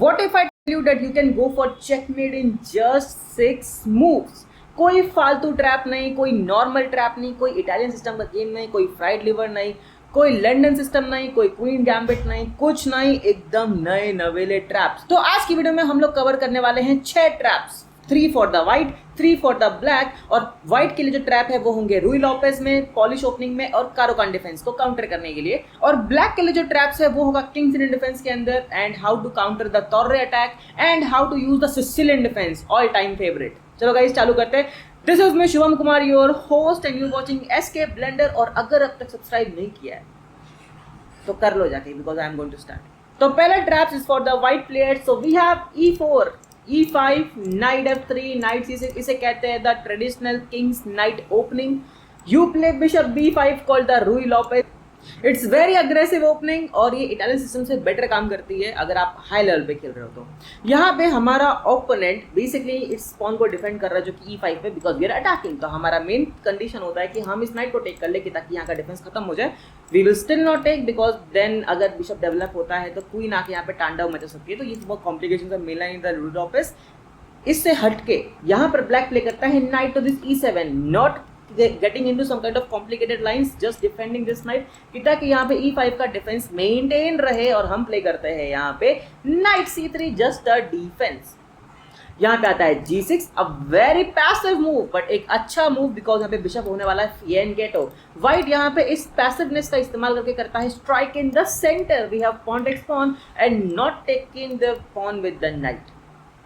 What if I tell you that you can go for checkmate in just 6 moves? कोई फालतू trap नहीं, कोई normal trap नहीं, कोई इटालियन सिस्टम का गेम नहीं, कोई फ्राइड लिवर नहीं, कोई लंदन सिस्टम नहीं, कोई क्वीन गैम्बिट नहीं, कुछ नहीं, एकदम नए नवेले ट्रैप्स। तो आज की वीडियो में हम लोग कवर करने वाले हैं 6 traps, 3 for the white, 3 for the black. और व्हाइट के लिए जो ट्रैप है वो होंगे रूई लॉपेज में, पॉलिश ओपनिंग में और कारोकान डिफेंस को काउंटर करने के लिए। और ब्लैक के लिए जो ट्रैप्स है वो होगा किंग्स इंडियन डिफेंस के अंदर, and how to counter the Torre attack and how to use the Sicilian defence, all time favourite. चलो गाइस चालू करते हैं। This is me Shubham Kumar, your host, and you watching SK Blender. और अगर अब तक सब्सक्राइब नहीं किया है तो कर लो जाके, because I am going to start. तो पहला traps is for the white players. So we have E4, E5, Knight F3, Knight C6, इसे कहते हैं the traditional king's knight opening. You play bishop B5 called the Ruy Lopez. It's very aggressive opening और ये Italian system से better काम करती है अगर आप हाई लेवल पे खेल रहे हो तो। यहाँ पे हमारा ओपोनेंट बेसिकली इस पॉन को डिफेंड कर रहा है जो कि E5 पे, बिकॉज वी आर अटैकिंग। तो हमारा मेन कंडीशन होता है कि हम इस नाइट को टेक कर ले ताकि यहाँ का डिफेंस खत्म हो जाए। We will still not take, because then अगर बिशप डेवलप होता है तो क्वीन आके यहाँ पे तांडव मचा सकती है। तो ये बहुत कॉम्प्लिकेशन है मिला इन द रूट ऑफिस। इससे हटके यहाँ पर ब्लैक प्ले करता है knight to this E7, not getting into some kind of complicated lines, just defending this knight ताकि यहाँ पे E5 का डिफेंस मेंटेन रहे। और हम प्ले करते हैं यहाँ पे Knight C3, just a defense। यहाँ पे आता है G6, a very passive move but एक अच्छा मूव, बिकॉज यहाँ पे बिशप होने वाला है फिएनगेटो। व्हाइट यहाँ पे इस पैसिवनेस का इस्तेमाल करके करता है strike in the centre. We have pawn takes pawn and not taking the pawn with the knight,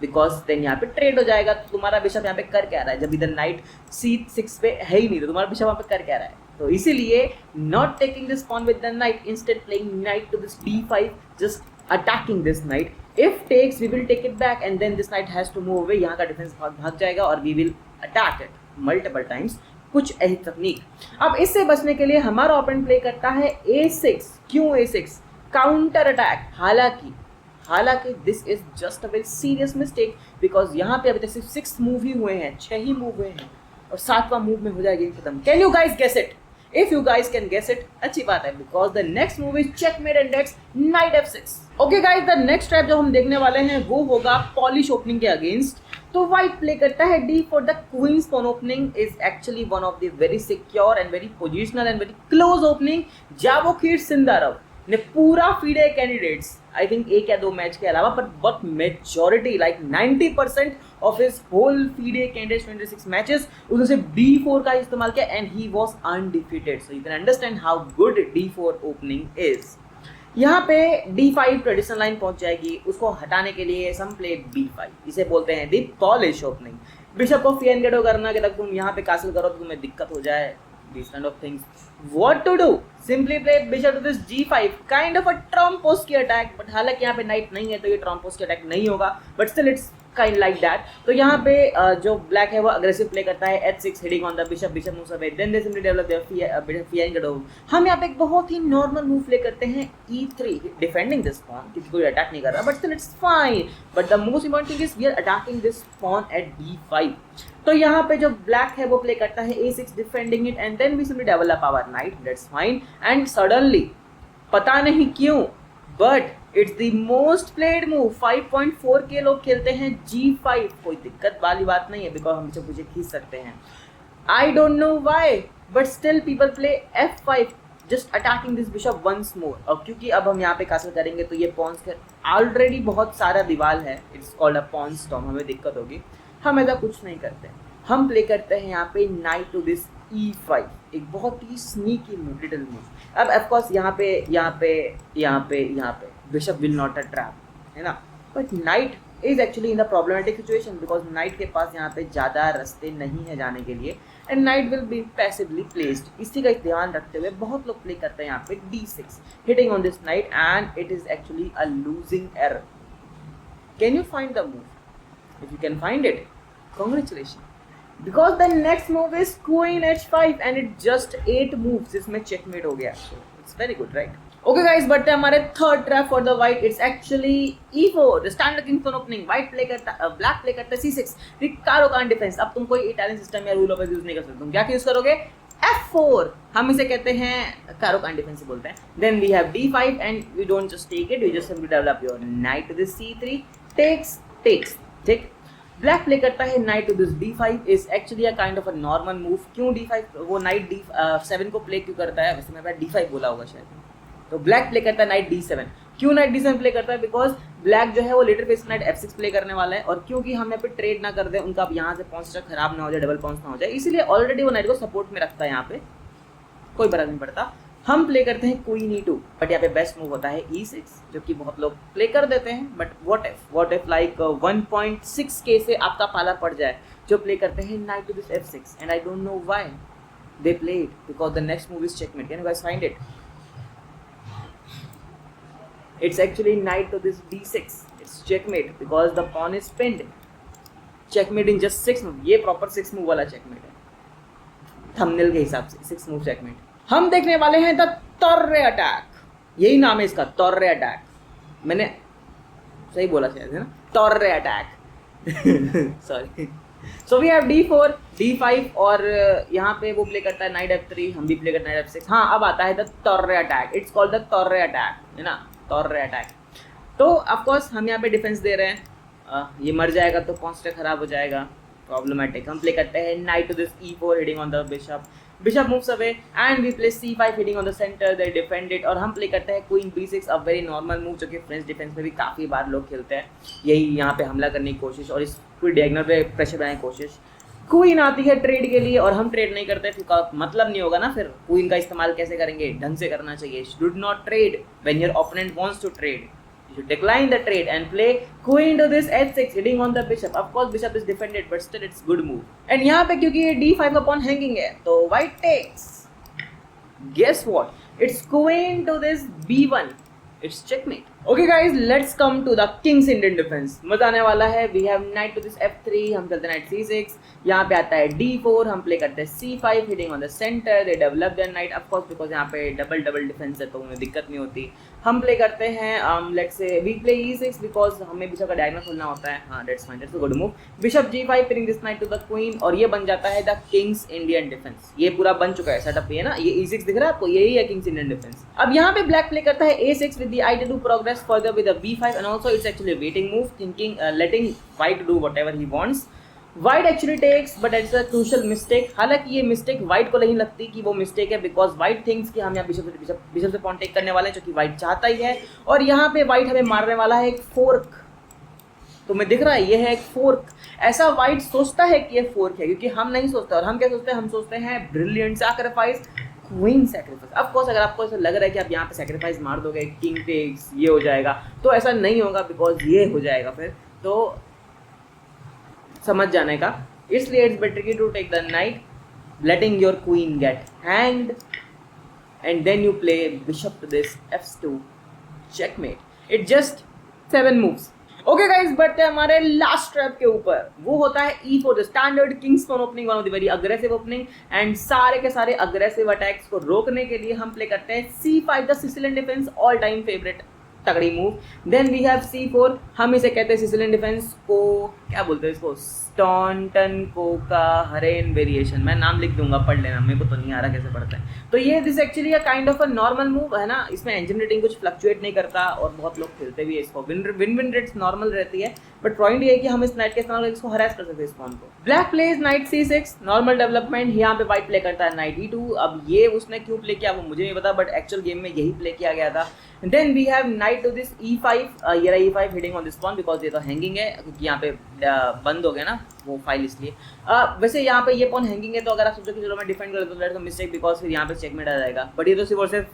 because then यहाँ पे ट्रेड हो जाएगा। तो तुम्हारा बिशप यहाँ पे कर क्या रहा है जब इधर नाइट C6 पे है ही नहीं, तो तुम्हारा बिशप यहाँ पे कर क्या रहा है। तो इसीलिए not taking this pawn with the knight, instead playing knight to this D5, just attacking this knight. If takes we will take it back and then this knight has to move away. यहाँ का defence भाग जाएगा और we will attack it multiple times. कुछ ऐसी तकनीक। अब इससे बचने के लिए हमारा ओपोनेंट प्ले करता है A6। क्यों A6? Counter attack. हालांकि this is just a very serious mistake, because यहाँ पे अभी तक सिर्फ 6 मूव ही हुए हैं, 6 ही मूव हुए हैं और 7वां मूव में हो जाएगा गेम खत्म। Can you guys guess it? If you guys can guess it, अच्छी बात है, because the next move is checkmate and that's knight F6। Okay guys, the next trap जो हम देखने वाले हैं वो होगा पॉलिश ओपनिंग के अगेंस्ट। तो व्हाइट प्ले करता है D4। The queen's pawn opening is actually one of the very secure and very positional and very close opening. Javokhir सिंदारव ने पूरा फीडे कैंडिडेट्स, आई थिंक 1 या 2 मैच के अलावा, but majority like 90% of his whole FIDE candidates 26 matches उसने सिर्फ D4 का इस्तेमाल किया and he was undefeated. So you can understand how good D4 opening is. यहाँ पे D5 ट्रेडिशनल लाइन पहुंच जाएगी, उसको हटाने के लिए सम प्ले B5, इसे बोलते हैं दी पॉलिश ओपनिंग। बिशप को फिएनगेटो करना कि तक तुम यहाँ पे कासिल करो तो तुम्हें दिक्कत हो जाए, these kind of things. What to do? Simply play bishop to this G5, kind of a Trompowsky attack, but हालांकि यहाँ पे नाइट नहीं है तो ये Trompowsky attack नहीं होगा, but still it's kind like that. तो यहाँ पे जो ब्लैक है वो अग्रेसिव प्ले करता है H6, hitting on the bishop, bishop moves away, then they simply develop their fianchetto. हम यहाँ पे एक बहुत ही नॉर्मल मूव प्ले करते हैं E3, defending this pawn, क्योंकि कोई अटैक नहीं कर रहा, but still it's fine. But the most important thing is we are attacking this pawn at D5. तो यहाँ पे जो ब्लैक है वो प्ले करता है A6, defending it, and then we simply develop our knight, that's fine. And suddenly पता नहीं क्यों but it's the most played move. 5.4 के लोग खेलते हैं G5। कोई दिक्कत वाली बात नहीं है, बिकॉज हम पीछे खींच सकते हैं। I don't know why but still people play F5, just attacking this bishop once more. और क्योंकि अब हम यहाँ पे कासल करेंगे तो ये पॉन्स के ऑलरेडी बहुत सारा दीवार है, it's called a pawn storm, हमें दिक्कत होगी। हम ऐसा कुछ नहीं करते, हम प्ले करते हैं यहाँ पे नाइट टू दिस E5, एक बहुत ही स्नीकी मूव, लिटिल मूव। अब ऑफकोर्स यहाँ पे bishop will not a trap, है ना, but night is actually in the problematic situation, because night के पास यहाँ पे ज़्यादा रास्ते नहीं है जाने के लिए, and night will be passively placed. इसी का ध्यान रखते हुए बहुत लोग प्ले करते हैं यहाँ पे D6, hitting on this knight, and it is actually a losing error. Can you find the move? If you can find it, congratulations, because the next move is queen H5 and it just 8 moves, इसमें checkmate हो गया, so it's very good, right? Okay guys, but हमारे third trap for the white, it's actually E4, the standard king pawn opening. White play करता, black play करता है C6, the Caro-Kann defense। अब तुम कोई इटालियन सिस्टम या rule of use नहीं कर सकते, तुम क्या यूज करोगे? F4 हम इसे कहते हैं कारोकान डिफेंस बोलते हैं. Then we have D5 and we don't just take it, we just simply develop your knight to this C3 takes. ठीक. ब्लैक प्ले करता है knight to this D5 is actually a kind of a normal move. क्यों D5 वो night D7 को play क्यों करता है? वैसे मैं D5 बोला होगा शायद. तो ब्लैक प्ले करता है नाइट D7. क्यों नाइट D7 प्ले करता है? बिकॉज ब्लैक जो है वो letter face night F6 play करने वाला है, और क्योंकि हम यहाँ पे ट्रेड ना कर दे, उनका यहाँ से पॉइंट स्ट्रक खराब ना हो जाए, डबल पॉइंट्स ना हो जाए, इसलिए ऑलरेडी वो नाइट को सपोर्ट में रखता है. यहाँ पे कोई फर्क नहीं पड़ता. हम प्ले करते हैं क्वीन E2, बट यहाँ पे बेस्ट मूव होता है E6, जो कि बहुत लोग प्ले कर देते हैं. But what if like 1.6k से आपका पाला पड़ जाए, जो प्ले करते हैं knight to this F6, and I don't know why they play it, because the next move is checkmate. Can you guys find it? It's actually knight to this D6. It's checkmate because the pawn is pinned. Checkmate in just 6 move. ये proper 6 move वाला checkmate है. Thumbnail के हिसाब से 6 move checkmate. हम देखने वाले हैं the Torre attack. यही नाम है इसका, Torre attack. मैंने सही बोला शायद, है ना? Torre attack. Sorry. So we have D4, D5 और यहाँ पे वो प्ले करता है नाइट F3, हम भी प्ले करते हैं नाइट F6. हाँ, अब आता है the Torre attack. It's called the Torre attack, है ना? Torre attack. तो ऑफकोर्स हम यहाँ पे डिफेंस दे रहे हैं. ये मर जाएगा तो कॉन्स्टेंट खराब हो जाएगा, प्रॉब्लमेटिक. हम प्ले करते हैं knight to this E4 hitting on the bishop. Bishop moves away and we play C5 hitting on the centre. They defend it. और हम प्ले करते हैं queen B6, a very normal move, जो कि French defence में भी काफ़ी बार लोग खेलते हैं. यही यहाँ पे हमला करने की कोशिश और इस पूरी डायगोनल पे प्रेशर बनाने की कोशिश. क्वीन आती है ट्रेड के लिए और हम ट्रेड नहीं करते, फिर मतलब नहीं होगा ना. फिर क्वीन का इस्तेमाल कैसे करेंगे? ढंग से करना चाहिए. Should not trade when your opponent wants to trade. You should decline the trade and play queen to this H6 hitting on the bishop. Of course bishop is defended, but still it's good move. And यहाँ पे क्योंकि ये D5 का pawn hanging है, तो white takes. Guess what? It's queen to this B1. It's checkmate. Okay guys, let's come to the king's Indian defense. मजा आने वाला है. We have knight to this F3, हम चलते हैं knight C6. यहाँ पे आता है D4, हम प्ले करते हैं C5 hitting on the center. They develop their knight, of course, because यहाँ पे डबल डिफेंस है तो उन्हें दिक्कत नहीं होती. हम प्ले करते हैं let's say we play E6 because हमें बिशप का डायगोनल खोलना होता है. हाँ, that's fine, that's a good move. Bishop G5 pinning this knight to the queen, और ये बन जाता है the king's Indian defense. ये पूरा बन चुका है सेटअप, ये ना, ये E6 दिख रहा है आपको, यही है king's Indian defense. अब यहाँ पे ब्लैक प्ले करता है A6 with the idea to progress further with the B5, and also it's actually a waiting move, thinking letting white do whatever he wants. White actually takes, but it's a crucial mistake. हालांकि ये mistake white को नहीं लगती कि वो mistake है, because white thinks कि हम यहाँ बिशप से पॉन टेक करने वाले हैं, जो कि white चाहता ही है. और यहाँ पे white हमें मारने वाला है एक फोर्क. तो मैं दिख रहा है ये है एक फोर्क. ऐसा white सोचता है कि ये फोर्क है, क्योंकि हम नहीं सोचते. और हम क्या सोचते हैं? हम सोचते हैं brilliant sacrifice, queen sacrifice. Of course अगर आपको ऐसा लग रहा है कि आप यहाँ पे सैक्रिफाइस मार दोगे, किंग टेक्स, ये हो जाएगा, तो ऐसा नहीं होगा, बिकॉज ये हो जाएगा फिर. तो समझ जाने का. इसलिए it's better to take the knight, letting your queen get hanged, and then you play bishop to this F2 checkmate. It just 7 moves. Okay guys, बढ़ते हैं हमारे लास्ट ट्रैप के ऊपर. वो होता है E4, the standard king's pawn opening, one of the very aggressive opening. एंड सारे के सारे अग्रेसिव अटैक्स को रोकने के लिए हम प्ले करते हैं C5, the Sicilian defence, all time favourite तगड़ी move. Then we have C4, हम इसे कहते हैं सिसिलियन डिफेंस को, क्या बोलते हैं इसको, स्टॉन्टन कोका हरेन वेरिएशन. मैं नाम लिख दूंगा, पढ़ लेना, मेरे को तो नहीं आ रहा कैसे पढ़ता है. तो ये this actually a kind of a normal move है ना. इसमें इंजन रेटिंग कुछ फ्लक्चुएट नहीं करता और बहुत लोग खेलते भी है इसको. विन रेट्स नॉर्मल रहती है, बट पॉइंट ये है कि हम इस नाइट के इस्तेमाल इसको हरास कर सकते हैं इस पॉन को. Black plays knight C6, normal development. यहाँ पे वाइट प्ले करता है नाइट E2. अब ये उसने क्यों प्ले किया वो मुझे नहीं पता, बट एक्चुअल गेम में यही प्ले किया गया था. Then we have knight to this E5, ये रहा E5 hitting on this pawn, because ये तो हैंगिंग है, क्योंकि यहाँ पे बंद हो गया ना वो फाइल, इसलिए. वैसे यहाँ पे ये पॉन हैंगिंग है, तो अगर आप सोचो कि चलो मैं डिफेंड कर लेता हूँ, दैट्स अ मिस्टेक, बिकॉज फिर यहाँ पे चेकमेट आ जाएगा. बट ये तो सिर्फ और सिर्फ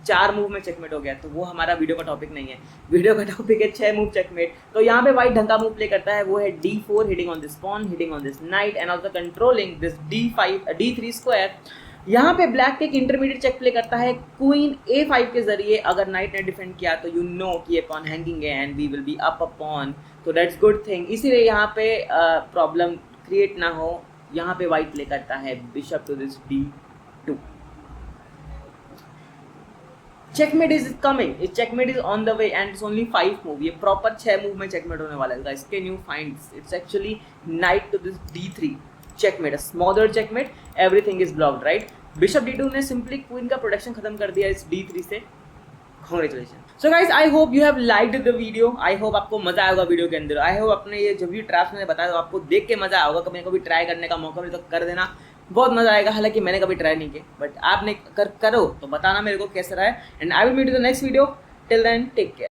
4 मूव में चेकमेट हो गया, तो वो हमारा वीडियो का टॉपिक नहीं है. वीडियो का टॉपिक है 6 मूव चेकमेट. तो यहाँ पे वाइट ढंग का मूव प्ले करता है, वो है D4 hitting on this pawn, hitting on this knight, and also controlling this D3 square. यहाँ पे ब्लैक के एक इंटरमीडिएट चेक प्ले करता है क्वीन A5 के जरिए. अगर नाइट ने डिफेंड किया तो यू नो कि ये पॉन हैंगिंग है and we will be up a pawn, तो दैट्स गुड थिंग. इसीलिए यहाँ पे प्रॉब्लम क्रिएट ना हो, यहाँ पे वाइट प्ले करता है bishop to this D2. Checkmate is coming, इस checkmate is on the way and it's only 5 move. ये प्रॉपर 6 मूव में चेकमेट होने वाला है guys. Can you find it's actually knight to this D3 checkmate, a smothered checkmate, everything is blocked, right? Bishop d2 ने simply queen का protection खत्म कर दिया इस d3 से। Congratulation. So guys I hope you have liked the video. I hope आपको मजा आएगा वीडियो के अंदर। आई होप अपने ये जो भी ट्रैप्स मैंने बताया तो आपको देख के मजा आएगा। कभी कभी ट्राई करने का मौका मिले तो कर देना, बहुत मजा आएगा। हालांकि मैंने कभी ट्राई नहीं किया, बट आपने करो तो बताना मेरे को कैसा रहा है। And I will meet you the next video. Till then take care.